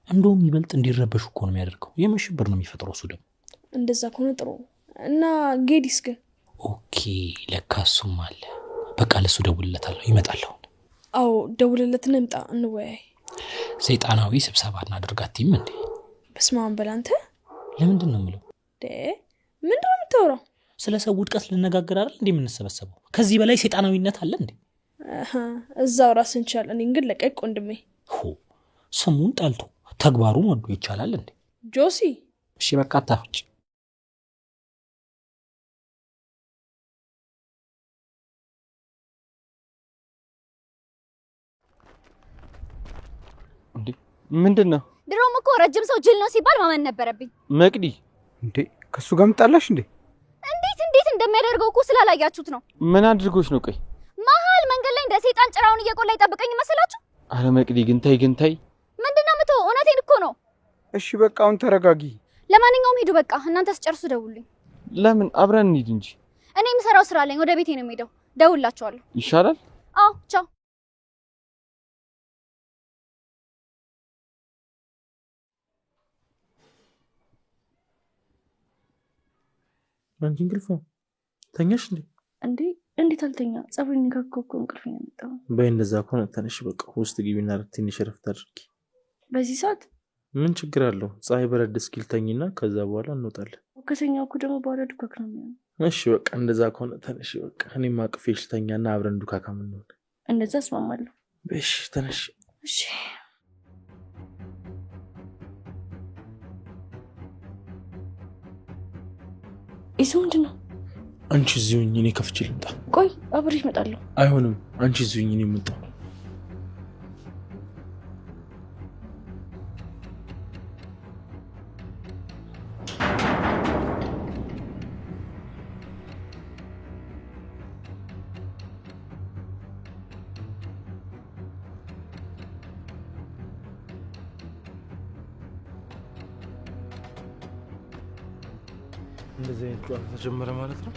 እንደውም ይበልጥ እንዲረበሹ እኮ ነው የሚያደርገው። የመሽብር ነው የሚፈጥረው እሱ ደግሞ። እንደዛ ከሆነ ጥሩ። እና ጌዲስ ግን? ኦኬ ለካ እሱም አለ። በቃ ለሱ ደውልለታለሁ፣ ይመጣል። አዎ ደውልለትና ይምጣ፣ እንወያይ። ሰይጣናዊ ስብሰባ እናደርጋትም እንዴ? በስመ አብ በል አንተ። ለምንድን ነው የምለው? ምንድን ነው የምታወራው? ስለ ሰው ውድቀት ልነጋገር አይደል እንዴ የምንሰበሰበው? ከዚህ በላይ ሰይጣናዊነት አለ እንዴ? እዛው ራስን ቻል። እኔን ግን ለቀቅ ወንድሜ። ስሙን ጠልቶ ተግባሩን ወዶ ይቻላል እንዴ? ጆሲ እሺ በቃ አታፍጭ። እንዴ ምንድነው? ድሮም እኮ ረጅም ሰው ጅል ነው ሲባል ማመን ነበረብኝ። መቅዲ እንዴ ከሱ ጋር ምጣላሽ እንዴ? እንዴት እንደሚያደርገው እኮ ስላላያችሁት ነው። ምን አድርጎሽ ነው? ቆይ መሀል መንገድ ላይ እንደ ሰይጣን ጭራውን እየቆላ ይጠብቀኝ መሰላችሁ? አረ መቅዲ ግን ታይ። ምንድነው የምትው? እውነቴን እኮ ነው። እሺ በቃ አሁን ተረጋጊ። ለማንኛውም ሂዱ በቃ እናንተ ስጨርሱ ደውሉልኝ። ለምን? አብረን እንሂድ እንጂ። እኔ የምሰራው ስራ አለኝ፣ ወደ ቤቴ ነው የምሄደው። ደውላችኋለሁ። ይሻላል። አዎ ቻው። አንቺ እንቅልፍ ተኛሽ እንዴ? እንዴት አልተኛ? ጸጉሬን ካኮኩ እንቅልፍ ያመጣው። በይ እንደዛ ከሆነ ተነሽ፣ በቃ ውስጥ ግቢና ትንሽ ረፍት አድርጊ። በዚህ ሰዓት ምን ችግር አለው? ፀሐይ በረድ እስኪል ተኝና ከዛ በኋላ እንወጣለን። ከተኛው እኮ ደግሞ በኋላ ዱካክ ነው የሚሆነው። እሺ በቃ እንደዛ ከሆነ ተነሽ፣ በቃ እኔም አቅፌሽ ተኛና አብረን ዱካካ ምን ነው። እንደዛ አስማማለሁ። እሺ ተነሽ። እሺ ይሱ ምንድነው? አንቺ እዚሁ ሁኚ፣ እኔ ከፍቼ ልምጣ። ቆይ አብሬሽ እመጣለሁ። አይሆንም፣ አንቺ እዚሁ ሁኚ፣ እኔ ልምጣ። እንደዚህ አይነት ጨዋታ ተጀመረ ማለት ነው።